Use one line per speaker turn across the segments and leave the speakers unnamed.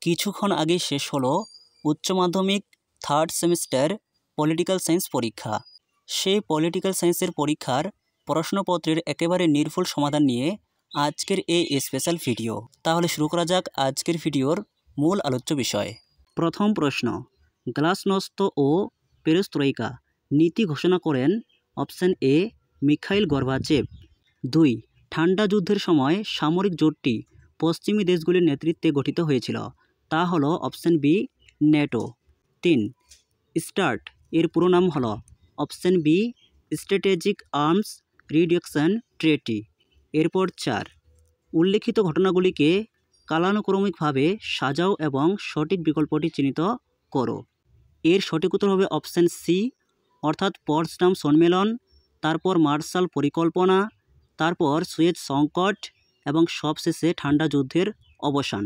কিছুক্ষণ আগে শেষ হলো উচ্চ মাধ্যমিক থার্ড সেমিস্টার পলিটিক্যাল সায়েন্স পরীক্ষা। সেই পলিটিক্যাল সায়েন্সের পরীক্ষার প্রশ্নপত্রের একেবারে নির্ভুল সমাধান নিয়ে আজকের এই স্পেশাল ভিডিও। তাহলে শুরু করা যাক আজকের ভিডিওর মূল আলোচ্য বিষয়। প্রথম প্রশ্ন, গ্লাসনস্ত ও পেরেস্ত্রোইকা নীতি ঘোষণা করেন অপশন এ মিখাইল গর্বাচেভ। 2. ঠান্ডা যুদ্ধের সময় সামরিক জোটটি পশ্চিমী দেশগুলির নেতৃত্বে গঠিত হয়েছিল, তা হলো অপশন বি ন্যাটো। 3. স্টার্ট এর পুরো নাম হলো option B strategic arms reduction treaty. এরপর 4. উল্লেখিত ঘটনাগুলিকে কালানুক্রমিকভাবে সাজাও এবং সঠিক বিকল্পটি চিহ্নিত করো। এর সঠিক উত্তর হবে অপশন সি, অর্থাৎ পটসডাম সম্মেলন, তারপর মার্শাল পরিকল্পনা, তারপর সুয়েজ সংকট এবং সবশেষে ঠান্ডা যুদ্ধের অবসান।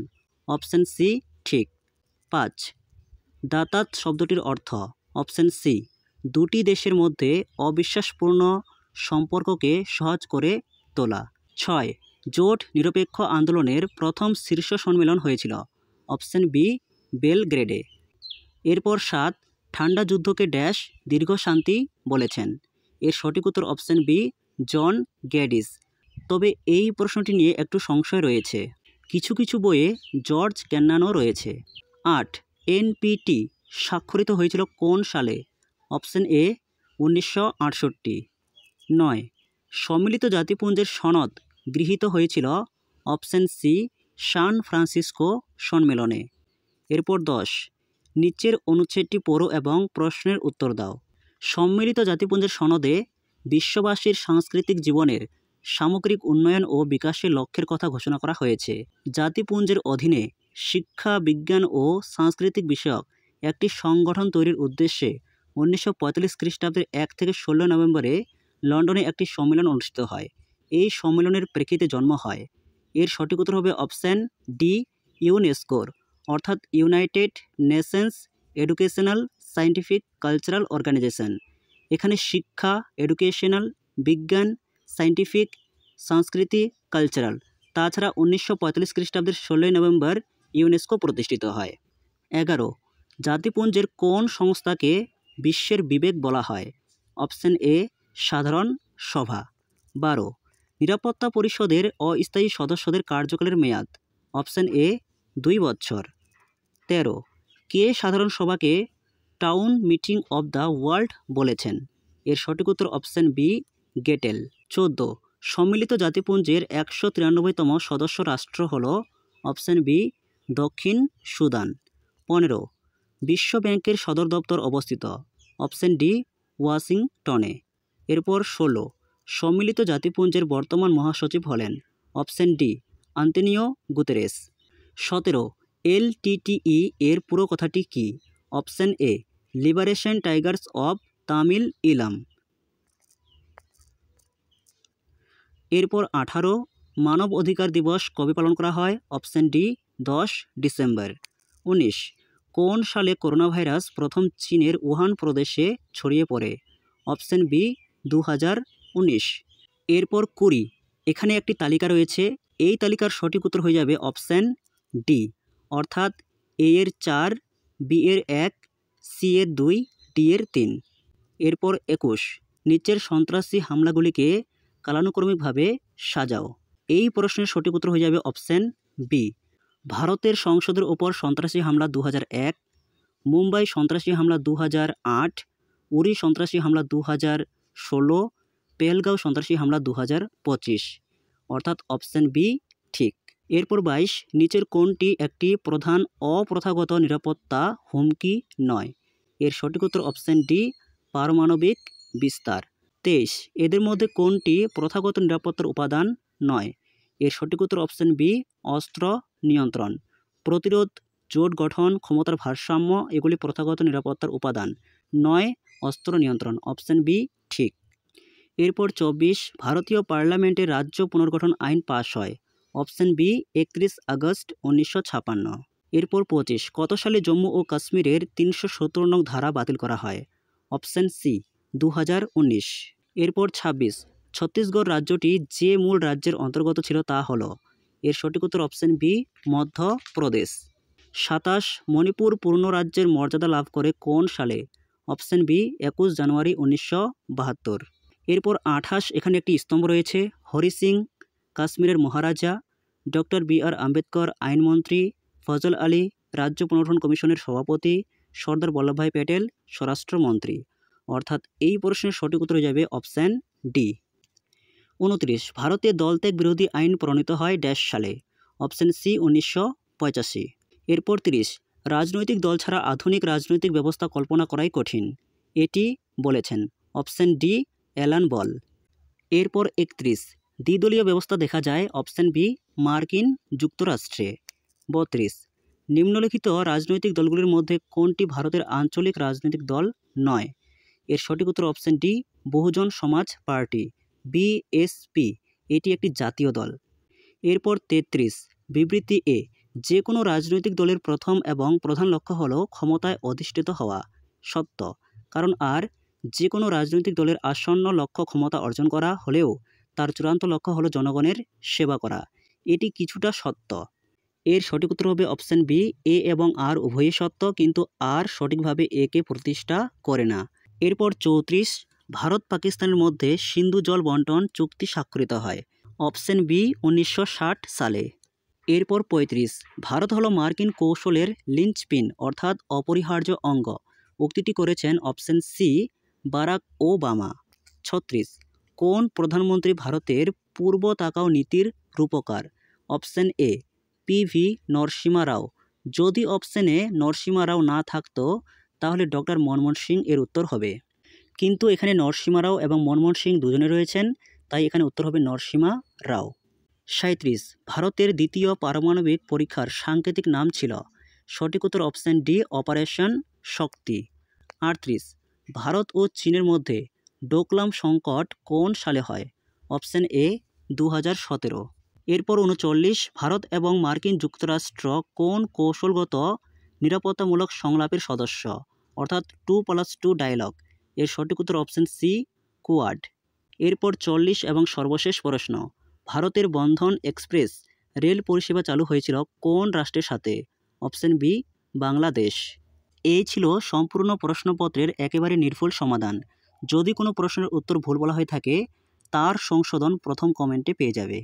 অপশন সি ঠিক। 5. দাতাত শব্দটির অর্থ অপশন সি দুটি দেশের মধ্যে অবিশ্বাসপূর্ণ সম্পর্ককে সহজ করে তোলা। 6. জোট নিরপেক্ষ আন্দোলনের প্রথম শীর্ষ সম্মেলন হয়েছিল, অপশন বি বেলগ্রেডে। এরপর 7. ঠান্ডা যুদ্ধকে ড্যাশ দীর্ঘ শান্তি বলেছেন। এর সঠিক উত্তর অপশন বি জন গ্যাডিস। তবে এই প্রশ্নটি নিয়ে একটু সংশয় রয়েছে, কিছু কিছু বইয়ে জর্জ ক্যান্নানও রয়েছে। 8. এনপিটি স্বাক্ষরিত হয়েছিল কোন সালে? Option A 1968। 9. সম্মিলিত জাতিপুঞ্জের সনদ গৃহীত হয়েছিল, অপশন সি সান ফ্রান্সিসকো সম্মেলনে। এরপর 10. নিচের অনুচ্ছেদটি পড়ো এবং প্রশ্নের উত্তর দাও। সম্মিলিত জাতিপুঞ্জের সনদে বিশ্ববাসীর সাংস্কৃতিক জীবনের সামগ্রিক উন্নয়ন ও বিকাশের লক্ষ্যের কথা ঘোষণা করা হয়েছে। জাতিপুঞ্জের অধীনে শিক্ষা, বিজ্ঞান ও সাংস্কৃতিক বিষয়ক একটি সংগঠন তৈরির উদ্দেশ্যে 1945 খ্রিস্টাব্দের 1 থেকে 16 নভেম্বরে লন্ডনে একটি সম্মেলন অনুষ্ঠিত হয়। এই সম্মেলনের প্রেক্ষিতে জন্ম হয়। এর সঠিক উত্তর হবে অপশান ডি ইউনেস্কোর, অর্থাৎ united nations educational scientific cultural organisation. এখানে শিক্ষা, এডুকেশনাল, বিজ্ঞান, সায়েন্টিফিক, সংস্কৃতি, কালচারাল, তাছাড়া 1945 খ্রিস্টাব্দের 16 নভেম্বর ইউনেস্কো প্রতিষ্ঠিত হয়। 11. জাতিপুঞ্জের কোন সংস্থাকে বিশ্বের বিবেক বলা হয়? অপশন এ সাধারণ সভা। 12. নিরাপত্তা পরিষদের অস্থায়ী সদস্যদের কার্যকালের মেয়াদ? অপশন এ 2 বছর। 13. কে সাধারণ সভাকে town meeting of the world বলেছেন? এর সঠিক উত্তর অপশন বি গেটেল। 14. সম্মিলিত জাতিপুঞ্জের 193তম সদস্য রাষ্ট্র হল? অপশন বি দক্ষিণ সুদান। 15. বিশ্ব ব্যাংকের সদর দপ্তর অবস্থিত? অপশন ডি ওয়াশিংটনে। এরপর 16. সম্মিলিত জাতিপুঞ্জের বর্তমান মহাসচিব হলেন? Option D Antonio Guterres. 17. LTTE এর পুরো কথাটি কি? Option A liberation tigers of Tamil Eelam. এরপর 18. মানব অধিকার দিবস কবে পালন করা হয়? Option D 10 December. 19. কোন সালে করোনা ভাইরাস প্রথম চীনের উহান প্রদেশে ছড়িয়ে পড়ে? Option B 2019। এরপর 20. এখানে একটি তালিকা রয়েছে, এই তালিকার সঠিক উত্তর হয়ে যাবে অপশন ডি, অর্থাৎ এ এর 4, বি এর 1, সি এর 2, ডি এর 3। এরপর 21. নিচের সন্ত্রাসী হামলাগুলিকে কালানুক্রমিকভাবে সাজাও। এই প্রশ্নের সঠিক উত্তর হয়ে যাবে অপশন বি, ভারতের সংসদের ওপর সন্ত্রাসী হামলা 2001, মুম্বাই সন্ত্রাসী হামলা 2008, উরি সন্ত্রাসী হামলা 2016, পেহেলগাঁও সন্ত্রাসী হামলা 2025, অর্থাৎ অপশন বি ঠিক। এরপর 22. নিচের কোনটি একটি প্রধান অপ্রথাগত নিরাপত্তা হুমকি নয়? এর সঠিক উত্তর অপশন ডি পারমাণবিক বিস্তার। 23. এদের মধ্যে কোনটি প্রথাগত নিরাপত্তার উপাদান নয়? এর সঠিক উত্তর অপশন বি অস্ত্র নিয়ন্ত্রণ। প্রতিরোধ, জোট গঠন, ক্ষমতার ভারসাম্য এগুলি প্রথাগত নিরাপত্তার উপাদান নয়, অস্ত্র নিয়ন্ত্রণ। অপশন বি ঠিক। এরপর 24. ভারতীয় পার্লামেন্টে রাজ্য পুনর্গঠন আইন পাশ হয়? Option B 31 August 1956। এরপর 25. কত সালে জম্মু ও কাশ্মীরের 317 নং ধারা বাতিল করা হয়? Option C 2019। এরপর 26. ছত্তিশগড় রাজ্যটি যে মূল রাজ্যের অন্তর্গত ছিল তা হল? এর সঠিক উত্তর অপশন বি মধ্যপ্রদেশ। 27 মণিপুর পূর্ণ রাজ্যের মর্যাদা লাভ করে কোন সালে? অপশন বি 21 জানুয়ারি 1972। এরপর 28 এখানে একটি স্তম্ভ রয়েছে। হরি সিং কাশ্মীরের মহারাজা, ডক্টর বি.আর. আম্বেদকর আইনমন্ত্রী, ফজল আলী রাজ্য পুনর্গঠন কমিশনের সভাপতি, সর্দার বল্লভভাই প্যাটেল স্বরাষ্ট্রমন্ত্রী। অর্থাৎ এই প্রশ্নের সঠিক উত্তর যাবে অপশন ডি। 29 ভারতে দলত্যাগ বিরোধী আইন প্রণীত হয় ড্যাশ সালে? Option C 1985। এরপর 30 রাজনৈতিক দল ছাড়া আধুনিক রাজনৈতিক ব্যবস্থা কল্পনা করাই কঠিন। এটি বলেছেন অপশন ডি অ্যালান বল। এরপর 31 দ্বিদলীয় ব্যবস্থা দেখা যায় অপশন বি মার্কিন যুক্তরাষ্ট্রে। 32 নিম্নলিখিত রাজনৈতিক দলগুলির মধ্যে কোনটি ভারতের আঞ্চলিক রাজনৈতিক দল নয়? এর সঠিক উত্তর অপশন ডি বহুজন সমাজ পার্টি, বিএসপি। এটি একটি জাতীয় দল। এরপর 33 বিবৃতি এ যে কোনো রাজনৈতিক দলের প্রথম এবং প্রধান লক্ষ্য হল ক্ষমতায় অধিষ্ঠিত হওয়া। সত্য, কারণ আর যে কোনো রাজনৈতিক দলের আসন্ন লক্ষ্য ক্ষমতা অর্জন করা হলেও তার চূড়ান্ত লক্ষ্য হলো জনগণের সেবা করা। এটি কিছুটা সত্য। এর সঠিক উত্তর হবে অপশন বি এ এবং আর উভয়ই সত্য, কিন্তু আর সঠিকভাবে একে প্রতিষ্ঠা করে না। এরপর 34 ভারত পাকিস্তানের মধ্যে সিন্ধু জল বন্টন চুক্তি স্বাক্ষরিত হয়। অপশন বি 1960 সালে। এরপর 35 ভারত হলো মার্কিন কৌশলের লিঞ্চপিন অর্থাৎ অপরিহার্য অঙ্গ। উক্তিটি করেছেন অপশন সি বারাক ওবামা। 36 কোন প্রধানমন্ত্রী ভারতের পূর্ব তাকাও নীতির রূপকার? অপশন এ পিভি নরসিমা রাও। যদি অপশনে নরসিমা রাও না থাকতো তাহলে ডক্টর মনমোহন সিং এর উত্তর হবে, কিন্তু এখানে নরসিমা রাও এবং মনমোহন সিং দুজনে রয়েছেন, তাই এখানে উত্তর হবে নরসিমা রাও। 37 ভারতের দ্বিতীয় পারমাণবিক পরীক্ষার সাংকেতিক নাম ছিল? সঠিক উত্তর অপশন ডি অপারেশন শক্তি। 38 ভারত ও চীনের মধ্যে ডোকলাম সংকট কোন সালে হয়? Option A 2017। এরপর 39 ভারত এবং মার্কিন যুক্তরাষ্ট্র কোন কৌশলগত নিরাপত্তামূলক সংলাপের সদস্য, অর্থাৎ 2+2 ডায়ালগ? এর সঠিক উত্তর অপশন সি কোয়াড। এরপর 40 এবং সর্বশেষ প্রশ্ন ভারতের বন্ধন এক্সপ্রেস রেল পরিষেবা চালু হয়েছিল কোন রাষ্ট্রের সাথে? Option B Bangladesh. এই ছিল সম্পূর্ণ প্রশ্নপত্রের একেবারে নির্ভুল সমাধান। যদি কোনো প্রশ্নের উত্তর ভুল বলা হয়ে থাকে তার সংশোধন প্রথম কমেন্টে পেয়ে যাবে।